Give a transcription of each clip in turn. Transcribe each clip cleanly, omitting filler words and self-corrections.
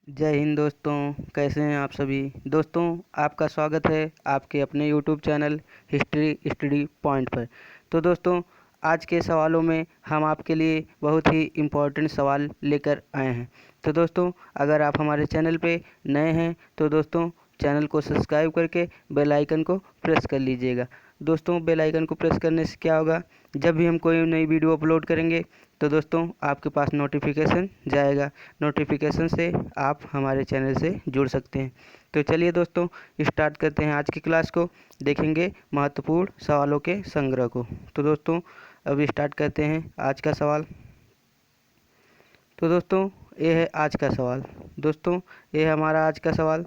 जय हिंद दोस्तों, कैसे हैं आप सभी। दोस्तों, आपका स्वागत है आपके अपने YouTube channel history study point पर। तो दोस्तों, आज के सवालों में हम आपके लिए बहुत ही इम्पोर्टेंट सवाल लेकर आए हैं। तो दोस्तों, अगर आप हमारे चैनल पे नए हैं तो दोस्तों चैनल को सब्सक्राइब करके बेल आइकन को प्रेस कर लीजिएगा। दोस्तों, बेल आइकन को प्रेस करने से क्या होगा, जब भी हम कोई नई वीडियो अपलोड करेंगे तो दोस्तों आपके पास नोटिफिकेशन जाएगा। नोटिफिकेशन से आप हमारे चैनल से जुड़ सकते हैं। तो चलिए दोस्तों, स्टार्ट करते हैं आज की क्लास को। देखेंगे महत्वपूर्ण सवालों के संग्रह को। तो दोस्तों, अब स्टार्ट करते हैं आज का सवाल। तो दोस्तों, ये है आज का सवाल। दोस्तों, ये है हमारा आज का सवाल।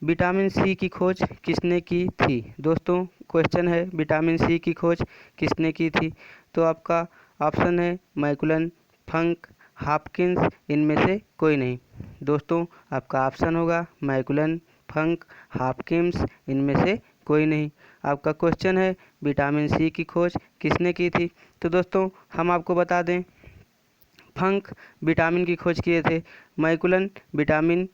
विटामिन सी की खोज किसने की थी। दोस्तों, क्वेश्चन है विटामिन सी की खोज किसने की थी। तो आपका ऑप्शन है मैकुलन, फंक, हॉपकिंस, इनमें से कोई नहीं। दोस्तों, आपका ऑप्शन होगा मैकुलन, फंक, हॉपकिंस, इनमें से कोई नहीं। आपका क्वेश्चन है विटामिन सी की खोज किसने की थी। तो दोस्तों, हम आपको बता दें, फंक विटामिन की खोज किए थे, मैकुलन विटामिन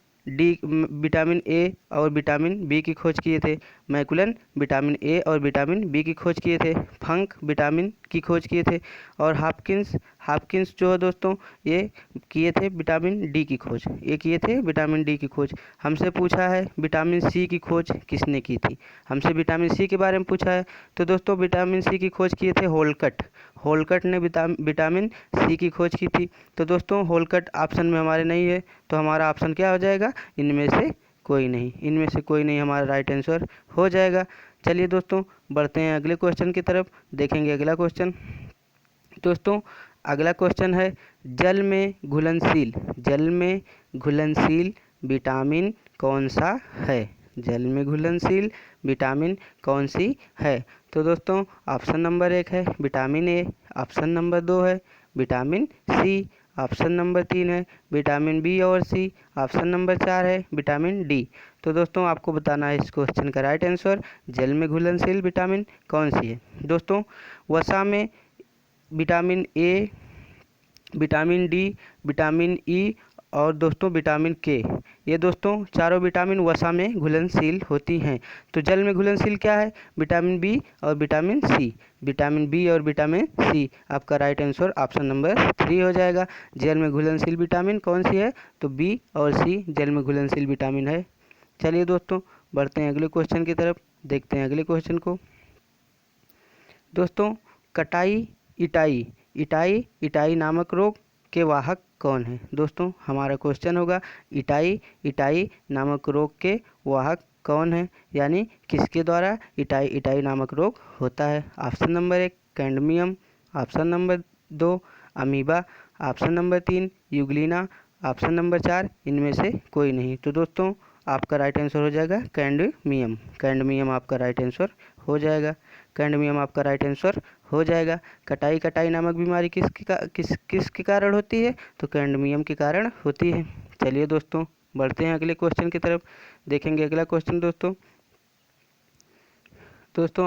ए और विटामिन बी की खोज किए थे, मैकुलन विटामिन ए और विटामिन बी की खोज किए थे, फंक विटामिन की खोज किए थे, और हापकिंस जो है दोस्तों, ये किए थे विटामिन डी की खोज। ये किए थे विटामिन डी की खोज। हमसे पूछा है विटामिन सी की खोज किसने की थी। हमसे विटामिन सी के बारे में पूछा है। तो दोस्तों, विटामिन सी की खोज किए थे होलकट ने विटामिन सी की खोज की थी। तो दोस्तों, होलकट ऑप्शन में हमारे नहीं है, तो हमारा ऑप्शन क्या हो जाएगा, इनमें से कोई नहीं। इनमें से कोई नहीं हमारा राइट आंसर हो जाएगा। चलिए दोस्तों, बढ़ते हैं अगले क्वेश्चन की तरफ। देखेंगे अगला क्वेश्चन। दोस्तों, अगला क्वेश्चन है जल में घुलनशील विटामिन कौन सा है। जल में घुलनशील विटामिन कौन सी है। तो दोस्तों, ऑप्शन नंबर 1 है विटामिन ए, ऑप्शन नंबर 2 है विटामिन सी, ऑप्शन नंबर 3 है विटामिन बी और सी, ऑप्शन नंबर 4 है विटामिन डी। तो दोस्तों, आपको बताना है इस क्वेश्चन का राइट आंसर, जल में घुलनशील विटामिन कौन सी है। दोस्तों, वसा में vitamin A, vitamin D, vitamin E और दोस्तों विटामिन के, ये दोस्तों चारों विटामिन वसा में घुलनशील होती हैं। तो जल में घुलनशील क्या है, विटामिन बी और विटामिन सी। विटामिन बी और विटामिन सी, आपका राइट आंसर ऑप्शन नंबर 3 हो जाएगा। जल में घुलनशील विटामिन कौन सी है, तो बी और सी जल में घुलनशील विटामिन है। चलिए दोस्तों, बढ़ते हैं अगले क्वेश्चन की तरफ। देखते हैं अगले क्वेश्चन को। दोस्तों, कटाई इटाई इटाई इटाई नामक रोग के वाहक कौन है। दोस्तों, हमारा क्वेश्चन होगा इटाई नामक रोग के वाहक कौन है, यानी किसके द्वारा इटाई नामक रोग होता है। Option number 1 cadmium, option number 2 amoeba, option number 3 euglena, option number 4 इनमें से कोई नहीं। तो दोस्तों, आपका राइट आंसर हो जाएगा कैंडमियम आपका राइट आंसर हो जाएगा। कैंडमियम आपका राइट आंसर हो जाएगा। कटाई नामक बीमारी किसके कारण होती है, तो कैंडमियम के कारण होती है। चलिए दोस्तों, बढ़ते हैं अगले क्वेश्चन की तरफ। देखेंगे अगला क्वेश्चन। दोस्तों,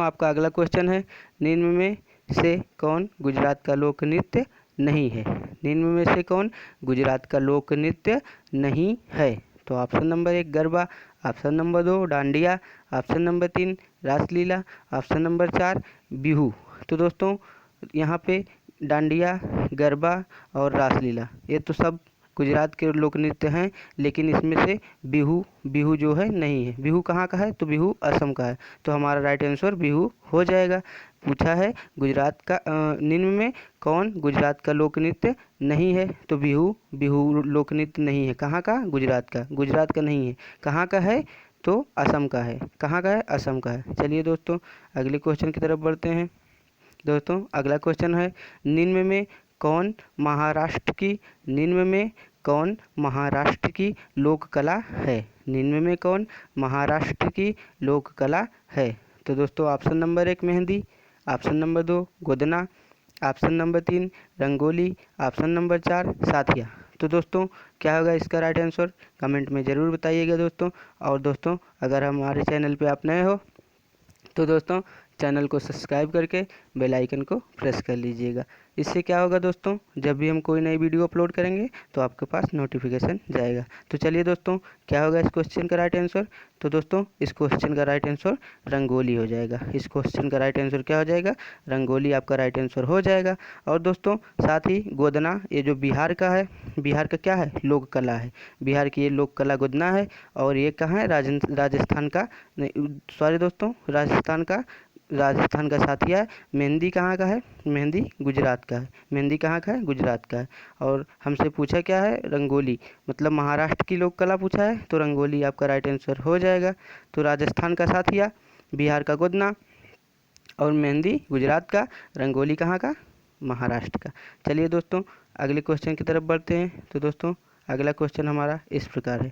आपका अगला क्वेश्चन है निम्न में से कौन गुजरात का लोक नृत्य नहीं है। निम्न में से कौन गुजरात का लोक नृत्य नहीं है। तो option number 1 garba, option number 2 dandiya, option number 3 रासलीला, ऑप्शन नंबर 4 बिहू। तो दोस्तों, यहाँ पे डांडिया, गरबा और रासलीला, ये तो सब गुजरात के लोक नृत्य हैं, लेकिन इसमें से बिहू जो है नहीं है। बिहू कहाँ का है, तो बिहू असम का है। तो हमारा राइट आंसर बिहू हो जाएगा। पूछा है गुजरात का निम्न में कौन गुजरात का लोक नृत्य नहीं है, तो बिहू लोक नृत्य नहीं है। कहाँ का, गुजरात का नहीं है। कहाँ का है, तो असम का है। कहाँ का है, असम का है। चलिए दोस्तों, अगले क्वेश्चन की तरफ बढ़ते हैं। दोस्तों, अगला क्वेश्चन है निम्न में कौन महाराष्ट्र की लोक कला है। निम्न में कौन महाराष्ट्र की लोक कला है। तो दोस्तों, option number 1 mehndi, option number 2 गोदना, option number 3 rangoli, option number 4 साथिया। तो दोस्तों, क्या होगा इसका राइट आंसर, कमेंट में ज़रूर बताइएगा दोस्तों। और दोस्तों, अगर हमारे चैनल पे आप नए हो तो दोस्तों चैनल को सब्सक्राइब करके बेल आइकन को प्रेस कर लीजिएगा। इससे क्या होगा दोस्तों, जब भी हम कोई नई वीडियो अपलोड करेंगे तो आपके पास नोटिफिकेशन जाएगा। तो चलिए दोस्तों, क्या होगा इस क्वेश्चन का राइट आंसर। तो दोस्तों इस क्वेश्चन का राइट आंसर रंगोली हो जाएगा। इस क्वेश्चन का राइट आंसर क्या हो जाएगा, रंगोली आपका राइट आंसर हो जाएगा। और दोस्तों साथ ही गोदना, ये जो बिहार का है, बिहार का क्या है, लोक कला है। बिहार की ये लोक कला गोदना है। और ये कहाँ है, राजस्थान का, सॉरी दोस्तों, राजस्थान का साथिया है। मेहंदी कहाँ का है, मेहंदी गुजरात का है। मेहंदी कहाँ का है, गुजरात का है। और हमसे पूछा क्या है, रंगोली, मतलब महाराष्ट्र की लोक कला पूछा है, तो रंगोली आपका राइट आंसर हो जाएगा। तो राजस्थान का साथिया, बिहार का गोदना और मेहंदी गुजरात का, रंगोली कहाँ का, महाराष्ट्र का। चलिए दोस्तों अगले क्वेश्चन की तरफ बढ़ते हैं। तो दोस्तों अगला क्वेश्चन हमारा इस प्रकार है,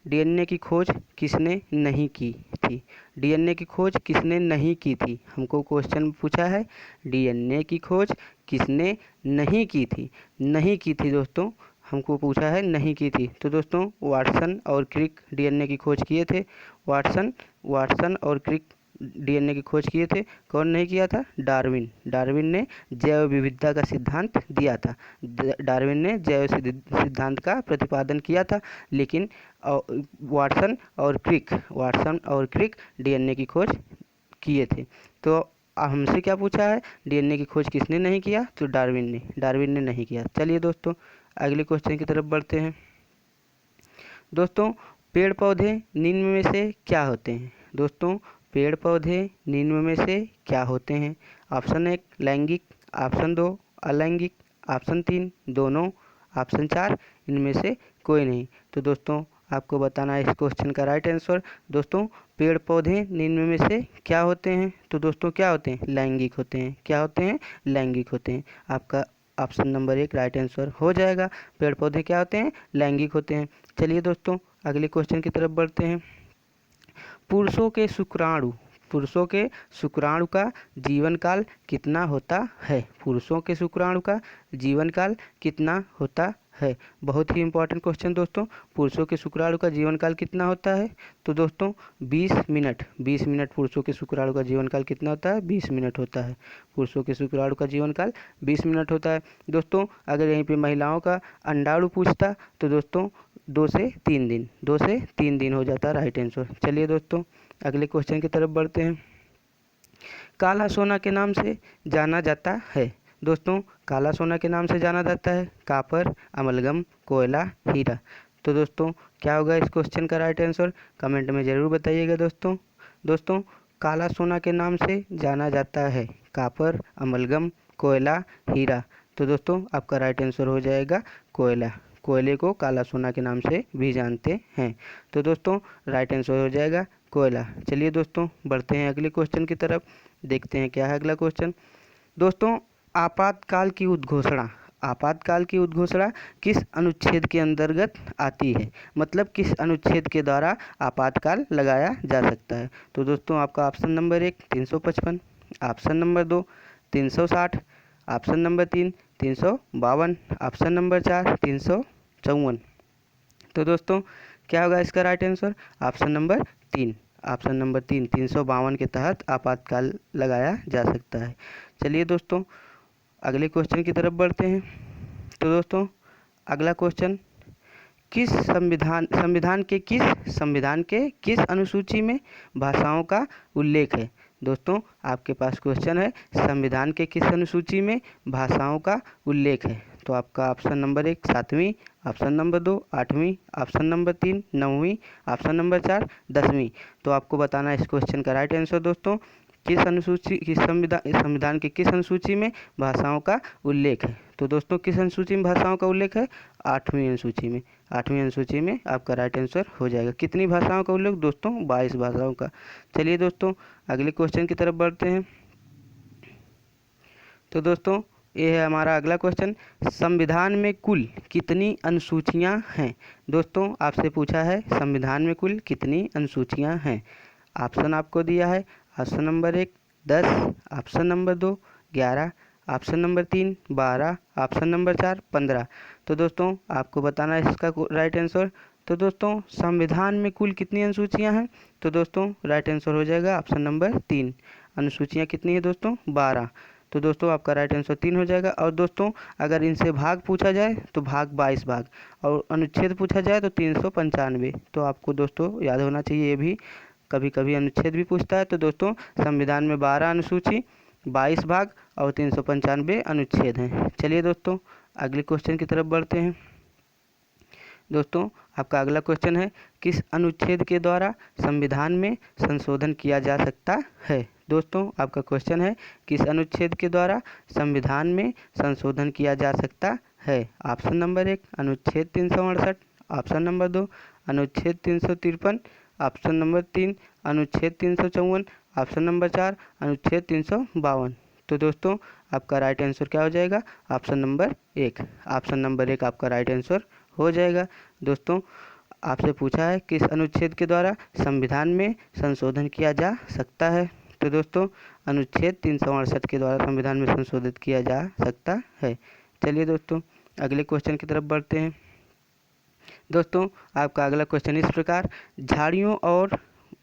डीएनए की खोज किसने नहीं की थी। डीएनए की खोज किसने नहीं की थी, हमको क्वेश्चन पूछा है डीएनए की खोज किसने नहीं की थी। नहीं की थी दोस्तों, हमको पूछा है नहीं की थी। तो दोस्तों वाटसन और क्रिक डीएनए की खोज किए थे। वाटसन और क्रिक डीएनए की खोज किए थे। कौन नहीं किया था, डार्विन ने जैव विविधता का सिद्धांत दिया था। डार्विन ने जैव सिद्धांत का प्रतिपादन किया था। लेकिन वाटसन और क्रिक डीएनए की खोज किए थे। तो हमसे क्या पूछा है, डीएनए की खोज किसने नहीं किया, तो डार्विन ने नहीं किया। चलिए दोस्तों अगले क्वेश्चन की तरफ बढ़ते हैं। दोस्तों पेड़ पौधे निम्न में से क्या होते हैं। दोस्तों पेड़ पौधे निम्न में से क्या होते हैं। ऑप्शन 1 लैंगिक, ऑप्शन 2 अलैंगिक, ऑप्शन 3 दोनों, ऑप्शन 4 इनमें से कोई नहीं। तो दोस्तों आपको बताना है इस क्वेश्चन का राइट आंसर। दोस्तों पेड़ पौधे निम्न में से क्या होते हैं, तो दोस्तों क्या होते हैं, लैंगिक होते हैं। क्या होते हैं, लैंगिक होते हैं। आपका ऑप्शन नंबर 1 राइट आंसर हो जाएगा। पेड़ पौधे क्या होते हैं, लैंगिक होते हैं। चलिए दोस्तों अगले क्वेश्चन की तरफ बढ़ते हैं। पुरुषों के शुक्राणु का जीवन काल कितना होता है। पुरुषों के शुक्राणु का जीवन काल कितना होता है। बहुत ही इंपॉर्टेंट क्वेश्चन दोस्तों। पुरुषों के शुक्राणु का जीवन काल कितना होता है, तो दोस्तों 20 मिनट। पुरुषों के शुक्राणु का जीवन काल कितना होता है, 20 मिनट होता है। पुरुषों के शुक्राणु का जीवन काल 20 मिनट होता है। दोस्तों अगर यहीं पे महिलाओं का अंडाणु पूछता तो दोस्तों 2 से 3 दिन हो जाता राइट आंसर। चलिए दोस्तों अगले क्वेश्चन की तरफ बढ़ते हैं। काला सोना के नाम से जाना जाता है। दोस्तों काला सोना के नाम से जाना जाता है कापर, अमलगम, कोयला, हीरा। तो दोस्तों क्या होगा इस क्वेश्चन का राइट आंसर, कमेंट में ज़रूर बताइएगा दोस्तों काला सोना के नाम से जाना जाता है कापर, अमलगम, कोयला, हीरा। तो दोस्तों आपका राइट आंसर हो जाएगा कोयला। कोयले को काला सोना के नाम से भी जानते हैं। तो दोस्तों राइट आंसर हो जाएगा कोयला। चलिए दोस्तों बढ़ते हैं अगले क्वेश्चन की तरफ, देखते हैं क्या है अगला क्वेश्चन। दोस्तों आपातकाल की उद्घोषणा किस अनुच्छेद के अंतर्गत आती है, मतलब किस अनुच्छेद के द्वारा आपातकाल लगाया जा सकता है। तो दोस्तों आपका option number 1 355, option number 2 360, option number 3 352, option number 4 354। तो दोस्तों क्या होगा इसका राइट आंसर, ऑप्शन नंबर 3 352 के तहत आपातकाल लगाया जा सकता है। चलिए दोस्तों अगले क्वेश्चन की तरफ बढ़ते हैं। तो दोस्तों अगला क्वेश्चन, संविधान के किस अनुसूची में भाषाओं का उल्लेख है। दोस्तों आपके पास क्वेश्चन है संविधान के किस अनुसूची में भाषाओं का उल्लेख है। तो आपका ऑप्शन नंबर 1 7वीं, ऑप्शन नंबर 2 8वीं, ऑप्शन नंबर 3 9वीं, ऑप्शन नंबर 4 10वीं। तो आपको बताना है इस क्वेश्चन का राइट आंसर दोस्तों, संविधान के किस अनुसूची में भाषाओं का उल्लेख है। तो दोस्तों किस अनुसूची में भाषाओं का उल्लेख है, 8वीं अनुसूची में आपका राइट आंसर हो जाएगा। कितनी भाषाओं का उल्लेख दोस्तों, 22 भाषाओं का। चलिए दोस्तों अगले क्वेश्चन की तरफ बढ़ते हैं। तो दोस्तों ये है हमारा अगला क्वेश्चन, संविधान में कुल कितनी अनुसूचियां हैं। दोस्तों आपसे पूछा है संविधान में कुल कितनी अनुसूचियां हैं। ऑप्शन आपको दिया है, option number 1 10, option number 2 11, option number 3 12, option number 4 15। तो दोस्तों आपको बताना है इसका राइट आंसर। तो दोस्तों संविधान में कुल कितनी अनुसूचियां हैं? तो दोस्तों राइट आंसर हो जाएगा ऑप्शन नंबर 3। अनुसूचियां कितनी है दोस्तों? 12। तो दोस्तों आपका राइट आंसर 3 हो जाएगा। और दोस्तों अगर इनसे भाग पूछा जाए तो भाग 22 भाग, और अनुच्छेद पूछा जाए तो 395। तो आपको दोस्तों याद होना चाहिए ये भी, कभी कभी अनुच्छेद भी पूछता है। तो दोस्तों संविधान में 12 अनुसूची, 22 भाग और 395 अनुच्छेद हैं। चलिए दोस्तों अगले क्वेश्चन की तरफ बढ़ते हैं। दोस्तों आपका अगला क्वेश्चन है, किस अनुच्छेद के द्वारा संविधान में संशोधन किया जा सकता है? दोस्तों आपका क्वेश्चन है, किस अनुच्छेद के द्वारा संविधान में संशोधन किया जा सकता है? ऑप्शन नंबर 1 अनुच्छेद 368, ऑप्शन नंबर 2 अनुच्छेद 353, ऑप्शन नंबर 3 अनुच्छेद 354, ऑप्शन नंबर 4 अनुच्छेद 352। तो दोस्तों आपका राइट आंसर क्या हो जाएगा? Option number 1। ऑप्शन नंबर 1 आपका राइट आंसर हो जाएगा। दोस्तों आपसे पूछा है किस अनुच्छेद के द्वारा संविधान में संशोधन किया जा सकता है? तो दोस्तों अनुच्छेद 368 के द्वारा संविधान में संशोधित किया जा सकता है। चलिए दोस्तों अगले क्वेश्चन की तरफ बढ़ते हैं। दोस्तों आपका अगला क्वेश्चन इस प्रकार, झाड़ियों और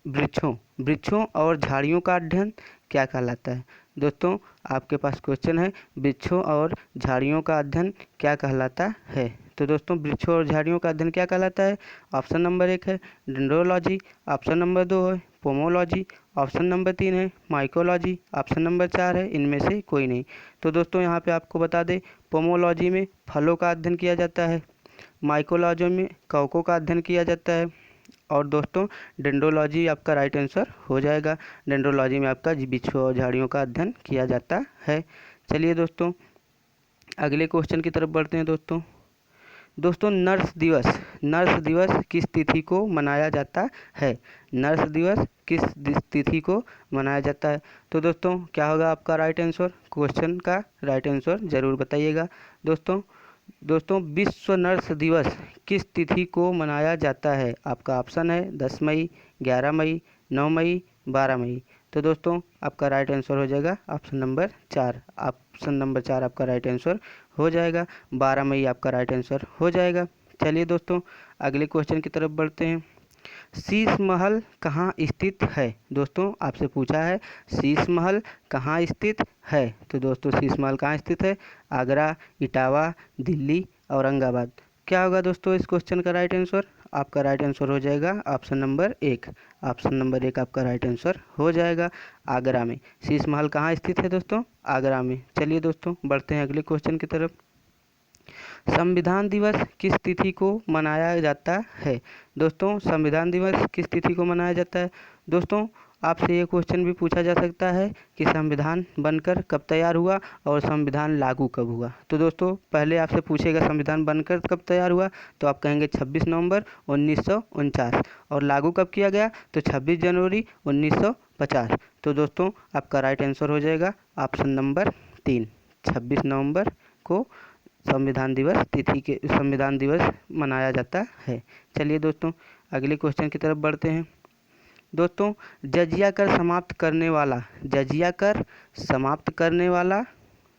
वृक्षों और झाड़ियों का अध्ययन क्या कहलाता है? दोस्तों आपके पास क्वेश्चन है, वृक्षों और झाड़ियों का अध्ययन क्या कहलाता है? तो दोस्तों वृक्षों और झाड़ियों का अध्ययन क्या कहलाता है? ऑप्शन नंबर 1 है डेंड्रोलॉजी, ऑप्शन नंबर 2 है पोमोलॉजी, ऑप्शन नंबर 3 है माइकोलॉजी, ऑप्शन नंबर 4 है इनमें से कोई नहीं। तो दोस्तों यहाँ पे आपको बता दें, पोमोलॉजी में फलों का अध्ययन किया जाता है, माइकोलॉजी में कवकों का अध्ययन किया जाता है, और दोस्तों डेंड्रोलॉजी आपका राइट आंसर हो जाएगा। डेंड्रोलॉजी में आपका वृक्षों और झाड़ियों का अध्ययन किया जाता है। चलिए दोस्तों अगले क्वेश्चन की तरफ बढ़ते हैं। दोस्तों नर्स दिवस किस तिथि को मनाया जाता है? नर्स दिवस किस तिथि को मनाया जाता है? तो दोस्तों क्या होगा आपका राइट आंसर? क्वेश्चन का राइट आंसर जरूर बताइएगा। दोस्तों विश्व नर्स दिवस किस तिथि को मनाया जाता है? आपका ऑप्शन है 10 मई, 11 मई, 9 मई, 12 मई। तो दोस्तों आपका राइट आंसर हो जाएगा ऑप्शन नंबर 4। ऑप्शन नंबर 4 आपका राइट आंसर हो जाएगा। 12 मई आपका राइट आंसर हो जाएगा। चलिए दोस्तों अगले क्वेश्चन की तरफ बढ़ते हैं। शीश महल कहाँ स्थित है? दोस्तों आपसे पूछा है शीश महल कहाँ स्थित है? तो दोस्तों शीश महल कहाँ स्थित है? आगरा, इटावा, दिल्ली, औरंगाबाद। क्या होगा दोस्तों इस क्वेश्चन का राइट आंसर? आपका राइट आंसर हो जाएगा ऑप्शन नंबर 1। ऑप्शन नंबर 1 आपका राइट आंसर हो जाएगा। आगरा में शीश महल कहाँ स्थित है दोस्तों? आगरा में। चलिए दोस्तों बढ़ते हैं अगले क्वेश्चन की तरफ। संविधान दिवस किस तिथि को मनाया जाता है? दोस्तों संविधान दिवस किस तिथि को मनाया जाता है? दोस्तों आपसे ये क्वेश्चन भी पूछा जा सकता है कि संविधान बनकर कब तैयार हुआ और संविधान लागू कब हुआ? तो दोस्तों पहले आपसे पूछेगा संविधान बनकर कब तैयार हुआ, तो आप कहेंगे 26 नवंबर 1949, और लागू कब किया गया? तो 26 जनवरी 1950। तो दोस्तों आपका राइट आंसर हो जाएगा ऑप्शन नंबर 3, 26 नवंबर को संविधान दिवस मनाया जाता है। चलिए दोस्तों अगले क्वेश्चन की तरफ बढ़ते हैं। दोस्तों जजिया कर समाप्त करने वाला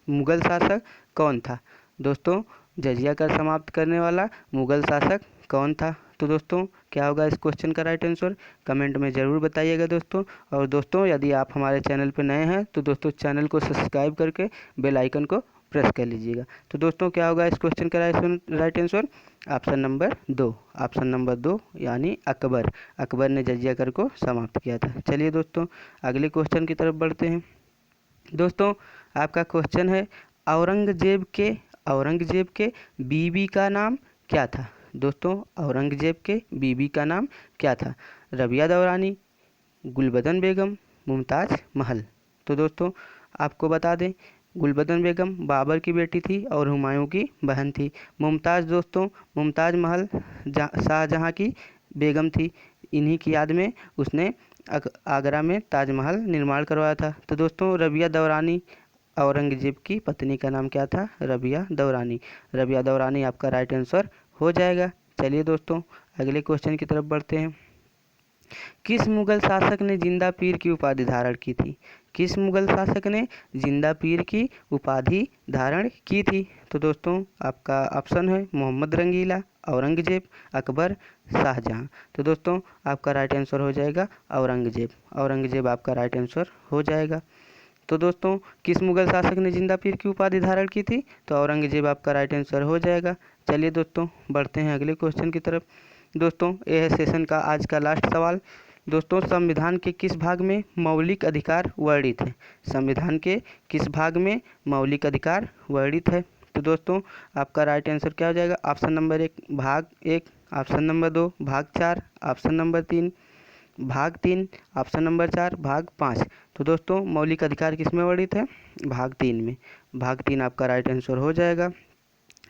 मुगल शासक कौन था? दोस्तों जजिया कर समाप्त करने वाला मुगल शासक कौन था? तो दोस्तों क्या होगा इस क्वेश्चन का राइट आंसर? कमेंट में ज़रूर बताइएगा दोस्तों। और दोस्तों यदि आप हमारे चैनल पर नए हैं तो दोस्तों चैनल को सब्सक्राइब करके बेल आइकन को प्रेस कर लीजिएगा। तो दोस्तों क्या होगा इस क्वेश्चन का right answer? Option number 2। Option number 2 यानी अकबर ने जजिया कर को समाप्त किया था। चलिए दोस्तों अगले क्वेश्चन की तरफ बढ़ते हैं। दोस्तों आपका क्वेश्चन है, औरंगजेब के बीवी का नाम क्या था? दोस्तों औरंगजेब के बीवी का नाम क्या था? रबिया दौरानी, गुलबदन बेगम, मुमताज़ महल। तो दोस्तों आपको बता दें गुलबदन बेगम बाबर की बेटी थी और हुमायूं की बहन थी। मुमताज़ महल शाहजहां की बेगम थी। इन्हीं की याद में उसने आगरा में ताजमहल निर्माण करवाया था। तो दोस्तों रबिया दौरानी औरंगजेब की पत्नी का नाम क्या था? रबिया दौरानी आपका राइट आंसर हो जाएगा। चलिए दोस्तों अगले क्वेश्चन की तरफ बढ़ते हैं। किस मुगल शासक ने जिंदा पीर की उपाधि धारण की थी? किस मुगल शासक ने जिंदा पीर की उपाधि धारण की थी? तो दोस्तों आपका ऑप्शन है मोहम्मद रंगीला, औरंगजेब, अकबर, शाहजहां। तो दोस्तों आपका राइट आंसर हो जाएगा औरंगजेब। औरंगजेब आपका राइट आंसर हो जाएगा। तो दोस्तों किस मुगल शासक ने जिंदा पीर की उपाधि धारण की थी? तो औरंगजेब आपका राइट आंसर हो जाएगा। चलिए दोस्तों बढ़ते हैं अगले क्वेश्चन की तरफ। दोस्तों यह है सेशन का आज का लास्ट सवाल। दोस्तों संविधान के किस भाग में मौलिक अधिकार वर्णित है? संविधान के किस भाग में मौलिक अधिकार वर्णित है? तो दोस्तों आपका राइट आंसर क्या हो जाएगा? ऑप्शन नंबर 1 भाग 1, ऑप्शन नंबर 2 भाग 4, ऑप्शन नंबर 3 भाग 3, ऑप्शन नंबर 4 भाग 5। तो दोस्तों मौलिक अधिकार किस में वर्णित है? भाग 3 में। भाग 3 आपका राइट आंसर हो जाएगा।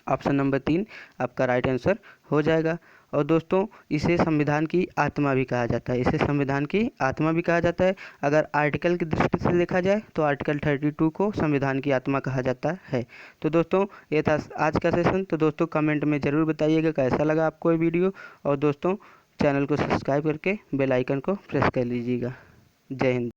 ऑप्शन नंबर 3 आपका राइट आंसर हो जाएगा। और दोस्तों इसे संविधान की आत्मा भी कहा जाता है। इसे संविधान की आत्मा भी कहा जाता है। अगर आर्टिकल की दृष्टि से देखा जाए तो आर्टिकल 32 को संविधान की आत्मा कहा जाता है। तो दोस्तों ये था आज का सेशन। तो दोस्तों कमेंट में ज़रूर बताइएगा कैसा लगा आपको ये वीडियो। और दोस्तों चैनल को सब्सक्राइब करके बेल आइकन को प्रेस कर लीजिएगा। जय हिंद।